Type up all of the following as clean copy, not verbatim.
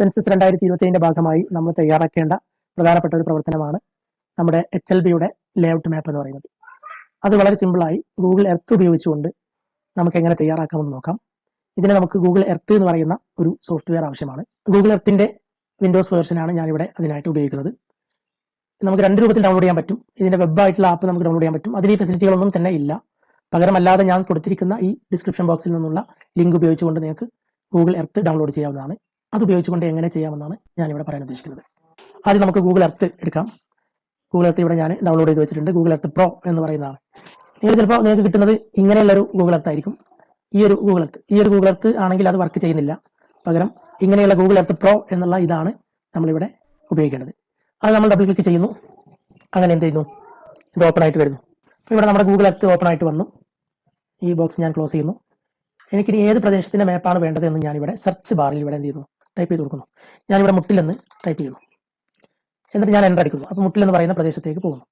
Census 2027 ഭാഗമായി നമ്മൾ തയ്യാറാക്കേണ്ട പ്രധാനപ്പെട്ട ഒരു പ്രവർത്തനമാണ് നമ്മുടെ HLBയുടെ ലേഔട്ട് മാപ്പ് എന്ന് പറയുന്നത്. അത് വളരെ സിമ്പിളായി ഗൂഗിൾ എർത്ത് ഉപയോഗിച്ചുകൊണ്ട് നമുക്ക് എങ്ങനെ തയ്യാറാക്കാമെന്ന് നോക്കാം. ഇതിന് നമുക്ക് ഗൂഗിൾ എർത്ത് എന്ന് പറയുന്ന ഒരു സോഫ്റ്റ്വെയർ ആവശ്യമാണ്. ഗൂഗിൾ എർത്തിന്റെ വിൻഡോസ് വേർഷനാണ് ഞാനിവിടെ അതിനായിട്ട് ഉപയോഗിക്കുന്നത്. നമുക്ക് രണ്ട് രൂപത്തിൽ ഡൗൺലോഡ് ചെയ്യാൻ പറ്റും. ഇതിന്റെ വെബായിട്ടുള്ള ആപ്പ് നമുക്ക് ഡൗൺലോഡ് ചെയ്യാൻ പറ്റും. അതിൽ ഈ ഫെസിലിറ്റികളൊന്നും തന്നെ ഇല്ല. പകരമല്ലാതെ ഞാൻ കൊടുത്തിരിക്കുന്ന ഈ ഡിസ്ക്രിപ്ഷൻ ബോക്സിൽ നിന്നുള്ള ലിങ്ക് ഉപയോഗിച്ചുകൊണ്ട് നിങ്ങൾക്ക് ഗൂഗിൾ എർത്ത് ഡൗൺലോഡ് ചെയ്യാവുന്നതാണ്. അത് ഉപയോഗിച്ചുകൊണ്ട് എങ്ങനെ ചെയ്യാമെന്നാണ് ഞാനിവിടെ പറയാൻ ഉദ്ദേശിക്കുന്നത്. ആദ്യം നമുക്ക് ഗൂഗിൾ എർത്ത് എടുക്കാം. ഗൂഗിൾ എർത്ത് ഇവിടെ ഞാൻ ഡൗൺലോഡ് ചെയ്ത് വെച്ചിട്ടുണ്ട്. ഗൂഗിൾ എർത്ത് പ്രോ എന്ന് പറയുന്നതാണ്. ചിലപ്പോൾ നിങ്ങൾക്ക് കിട്ടുന്നത് ഇങ്ങനെയുള്ളൊരു ഗൂഗിൾ എർത്ത് ആയിരിക്കും. ഈ ഒരു ഗൂഗിൾ എർത്ത് ആണെങ്കിൽ അത് വർക്ക് ചെയ്യുന്നില്ല. പകരം ഇങ്ങനെയുള്ള ഗൂഗിൾ എർത്ത് പ്രോ എന്നുള്ള ഇതാണ് നമ്മളിവിടെ ഉപയോഗിക്കേണ്ടത്. അത് നമ്മൾ ഡബിൾ ക്ലിക്ക് ചെയ്യുന്നു. അങ്ങനെ എന്ത് ചെയ്യുന്നു, ഇത് ഓപ്പൺ ആയിട്ട് വരുന്നു. അപ്പോൾ ഇവിടെ നമ്മുടെ ഗൂഗിൾ എർത്ത് ഓപ്പൺ ആയിട്ട് വന്നു. ഈ ബോക്സ് ഞാൻ ക്ലോസ് ചെയ്യുന്നു. എനിക്കിനി ഏത് പ്രദേശത്തിന്റെ മാപ്പാണ് വേണ്ടത് എന്ന് ഞാനിവിടെ സെർച്ച് ബാറിൽ ഇവിടെ എന്ത് ചെയ്യുന്നു, ടൈപ്പ് ചെയ്ത് കൊടുക്കുന്നു. ഞാനിവിടെ മുട്ടിലെന്ന് ടൈപ്പ് ചെയ്യുന്നു. എന്നിട്ട് ഞാൻ എൻ്റർ അടിക്കുന്നു. അപ്പോൾ മുട്ടിലെന്ന് പറയുന്ന പ്രദേശത്തേക്ക് പോകുന്നു.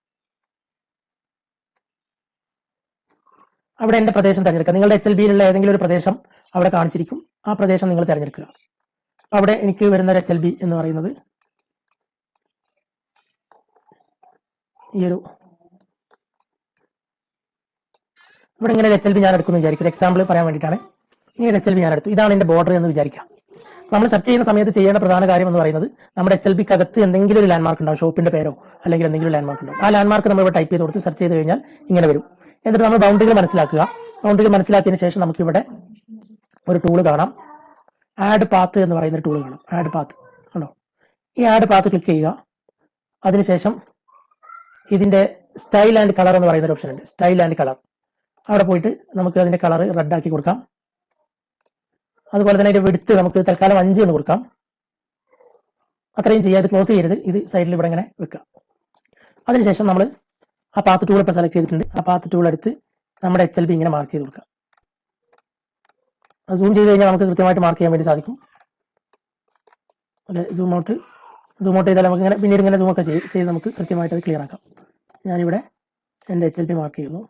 അവിടെ എൻ്റെ പ്രദേശം തിരഞ്ഞെടുക്കുക. നിങ്ങളുടെ HLBയിലുള്ള ഏതെങ്കിലും ഒരു പ്രദേശം അവിടെ കാണിച്ചിരിക്കും. ആ പ്രദേശം നിങ്ങൾ തിരഞ്ഞെടുക്കുക. അപ്പോൾ അവിടെ എനിക്ക് വരുന്ന ഒരു HLB എന്ന് പറയുന്നത് ഇവിടെ ഇങ്ങനെ ഒരു HLB ഞാൻ എടുക്കുന്നു വിചാരിക്കും. ഒരു എക്സാമ്പിൾ പറയാൻ വേണ്ടിയിട്ടാണ്. ഇങ്ങനെ ഒരു HLB ഞാൻ എടുത്തു. ഇതാണ് എൻ്റെ ബോർഡർ എന്ന് വിചാരിക്കാം. നമ്മൾ സെർച്ച് ചെയ്യുന്ന സമയത്ത് ചെയ്യേണ്ട പ്രധാന കാര്യം എന്ന് പറയുന്നത് നമ്മുടെ HLBക്ക് അകത്ത് എന്തെങ്കിലും ഒരു ലാൻഡ്മാർക്ക് ഉണ്ടാവും, ഷോപ്പിന്റെ പേരോ അല്ലെങ്കിൽ എന്തെങ്കിലും ലാൻഡ്മാർക്ക് ഉണ്ടാവും. ആ ലാൻഡ്മാർക്ക് നമ്മൾ ഇവിടെ ടൈപ്പ് ചെയ്ത് കൊടുത്ത് സെർച്ച് ചെയ്ത് കഴിഞ്ഞാൽ ഇങ്ങനെ വരും. എന്നിട്ട് നമ്മൾ ബൗണ്ടറികൾ മനസ്സിലാക്കുക. ബൗണ്ടറികൾ മനസ്സിലാക്കിയതിന് ശേഷം നമുക്കിവിടെ ഒരു ടൂൾ കാണാം, ആഡ് പാത്ത് എന്ന് പറയുന്ന ഒരു ടൂൾ കാണാം. ആഡ് പാത്ത് കണ്ടോ? ഈ ആഡ് പാത്ത് ക്ലിക്ക് ചെയ്യുക. അതിനുശേഷം ഇതിന്റെ സ്റ്റൈൽ ആൻഡ് കളർ എന്ന് പറയുന്ന ഒരു ഓപ്ഷൻ ഉണ്ട്. സ്റ്റൈൽ ആൻഡ് കളർ, അവിടെ പോയിട്ട് നമുക്ക് അതിന്റെ കളർ റെഡ് ആക്കി കൊടുക്കാം. അതുപോലെ തന്നെ അതിന്റെ വിഡ്ത്ത് നമുക്ക് തൽക്കാലം 5 എന്ന് കൊടുക്കാം. അത്രയും ചെയ്യാം. ഇത് ക്ലോസ് ചെയ്യരുത്. ഇത് സൈഡിൽ ഇവിടെ ഇങ്ങനെ വെക്കാം. അതിനുശേഷം നമ്മൾ ആ പാത്ത് ടൂൾ ഇപ്പോൾ സെലക്ട് ചെയ്തിട്ടുണ്ട്. ആ പാത്ത് ടൂൾ എടുത്ത് നമ്മുടെ HLB ഇങ്ങനെ മാർക്ക് ചെയ്ത് കൊടുക്കാം. സൂം ചെയ്ത് കഴിഞ്ഞാൽ നമുക്ക് കൃത്യമായിട്ട് മാർക്ക് ചെയ്യാൻ വേണ്ടി സാധിക്കും. ഓക്കെ, സൂം ഔട്ട് ചെയ്താൽ നമുക്ക് ഇങ്ങനെ പിന്നീട് ഇങ്ങനെ സൂമൊക്കെ ചെയ്ത് നമുക്ക് കൃത്യമായിട്ട് അത് ക്ലിയർ ആക്കാം. ഞാനിവിടെ എൻ്റെ HLB മാർക്ക് ചെയ്യുന്നു.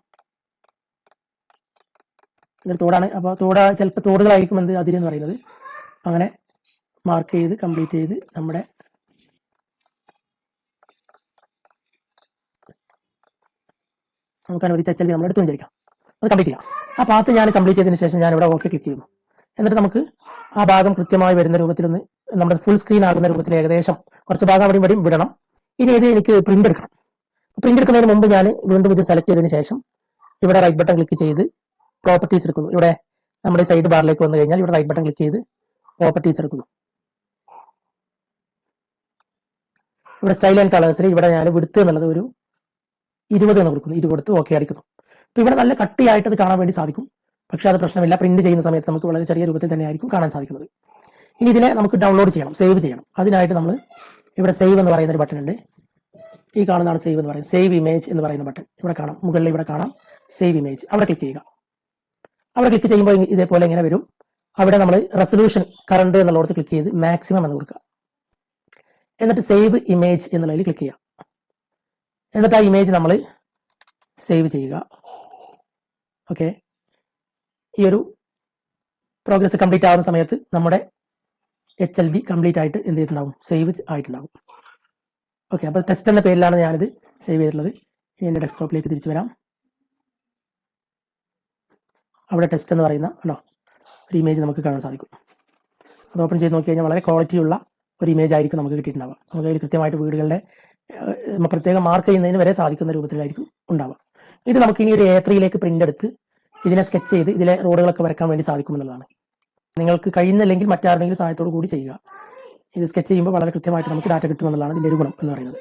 ഇതൊരു തോടാണ്. അപ്പോൾ ചിലപ്പോൾ തോടുകളായിരിക്കും അതിരെന്ന് പറയുന്നത്. അങ്ങനെ മാർക്ക് ചെയ്ത് കംപ്ലീറ്റ് ചെയ്ത് നമ്മുടെ നമുക്ക് അനുവദിച്ച HLB നമ്മൾ എടുത്തു വിചാരിക്കാം. അത് കംപ്ലീറ്റ് ചെയ്യാം. ആ പാത്ത് ഞാൻ കംപ്ലീറ്റ് ചെയ്തതിന് ശേഷം ഞാൻ ഇവിടെ ഓക്കെ ക്ലിക്ക് ചെയ്യുന്നു. എന്നിട്ട് നമുക്ക് ആ ഭാഗം കൃത്യമായി വരുന്ന രൂപത്തിലൊന്ന് നമ്മുടെ ഫുൾ സ്ക്രീൻ ആകുന്ന രൂപത്തിൽ ഏകദേശം കുറച്ച് ഭാഗം അവിടെയും ഇവിടെയും വിടണം. ഇനി ഇത് എനിക്ക് പ്രിന്റ് എടുക്കണം. പ്രിന്റ് എടുക്കുന്നതിന് മുമ്പ് ഞാൻ വീണ്ടും ഇത് സെലക്ട് ചെയ്തതിന് ശേഷം ഇവിടെ റൈറ്റ് ബട്ടൺ ക്ലിക്ക് ചെയ്ത് പ്രോപ്പർട്ടീസ് എടുക്കുന്നു. ഇവിടെ നമ്മുടെ സൈഡ് ബാറിലേക്ക് വന്നു കഴിഞ്ഞാൽ ഇവിടെ റൈറ്റ് ബട്ടൺ ക്ലിക്ക് ചെയ്ത് പ്രോപ്പർട്ടീസ് എടുക്കുന്നു. ഇവിടെ സ്റ്റൈൽ ആൻഡ് കളേഴ്സിൽ ഇവിടെ ഞാൻ വിഡ്ത്ത് എന്നുള്ളത് ഒരു 20 എന്ന് കൊടുക്കുന്നു. 20 കൊടുത്ത് ഓക്കെ അടിക്കുന്നു. അപ്പോൾ ഇവിടെ നല്ല കട്ടിയായിട്ട് അത് കാണാൻ വേണ്ടി സാധിക്കും. പക്ഷേ അത് പ്രശ്നമില്ല. പ്രിന്റ് ചെയ്യുന്ന സമയത്ത് നമുക്ക് വളരെ ചെറിയ രൂപത്തിൽ തന്നെ ആയിരിക്കും കാണാൻ സാധിക്കുന്നത്. ഇനി ഇതിനെ നമുക്ക് ഡൗൺലോഡ് ചെയ്യണം, സേവ് ചെയ്യണം. അതിനായിട്ട് നമ്മൾ ഇവിടെ സേവ് എന്ന് പറയുന്ന ഒരു ബട്ടൺ ഉണ്ട്. ഈ കാണുന്നതാണ് സേവ് എന്ന് പറയുന്നത്. സേവ് ഇമേജ് എന്ന് പറയുന്ന ബട്ടൺ ഇവിടെ കാണാം. മുകളിൽ ഇവിടെ കാണാം സേവ് ഇമേജ്. അവിടെ ക്ലിക്ക് ചെയ്യുക. അവിടെ ക്ലിക്ക് ചെയ്യുമ്പോൾ ഇതേപോലെ ഇങ്ങനെ വരും. അവിടെ നമ്മൾ റെസൊല്യൂഷൻ കറണ്ട് എന്നുള്ളടത്ത് ക്ലിക്ക് ചെയ്ത് മാക്സിമം എന്ന് കൊടുക്കുക. എന്നിട്ട് സേവ് ഇമേജ് എന്നുള്ളതിൽ ക്ലിക്ക് ചെയ്യുക. എന്നിട്ട് ആ ഇമേജ് നമ്മൾ സേവ് ചെയ്യുക. ഓക്കെ, ഈ ഒരു പ്രോഗ്രസ് കംപ്ലീറ്റ് ആവുന്ന സമയത്ത് നമ്മുടെ HLB കംപ്ലീറ്റ് ആയിട്ട് എന്ത് ചെയ്തിട്ടുണ്ടാവും, സേവ് ആയിട്ടുണ്ടാവും. ഓക്കെ, അപ്പോൾ ടെസ്റ്റ് എന്ന പേരിലാണ് ഞാനിത് സേവ് ചെയ്തിട്ടുള്ളത്. ഇനി എൻ്റെ ഡെസ്ക്ടോപ്പിലേക്ക് തിരിച്ചു വരാം. അവിടെ ടെസ്റ്റ് എന്ന് പറയുന്ന ഒരു ഇമേജ് നമുക്ക് കാണാൻ സാധിക്കും. അത് ഓപ്പൺ ചെയ്ത് നോക്കി കഴിഞ്ഞാൽ വളരെ ക്വാളിറ്റിയുള്ള ഒരു ഇമേജ് ആയിരിക്കും നമുക്ക് കിട്ടിയിട്ടുണ്ടാവുക. നമുക്ക് അതിൽ കൃത്യമായിട്ട് വീടുകളുടെ പ്രത്യേകം മാർക്ക് ചെയ്യുന്നതിന് വരെ സാധിക്കുന്ന രൂപത്തിലായിരിക്കും ഉണ്ടാവുക. ഇത് നമുക്ക് ഇനി ഒരു A3യിലേക്ക് പ്രിന്റ് എടുത്ത് ഇതിനെ സ്കെച്ച് ചെയ്ത് ഇതിലെ റോഡുകളൊക്കെ വരയ്ക്കാൻ വേണ്ടി സാധിക്കുമെന്നുള്ളതാണ്. നിങ്ങൾക്ക് കഴിയുന്നില്ലെങ്കിൽ മറ്റാരുടെയെങ്കിലും സഹായത്തോടു കൂടി ചെയ്യുക. ഇത് സ്കെച്ച് ചെയ്യുമ്പോൾ വളരെ കൃത്യമായിട്ട് നമുക്ക് ഡാറ്റ കിട്ടുമെന്നുള്ളതാണ് ഇതിൻ്റെ ഒരു ഗുണം എന്ന് പറയുന്നത്.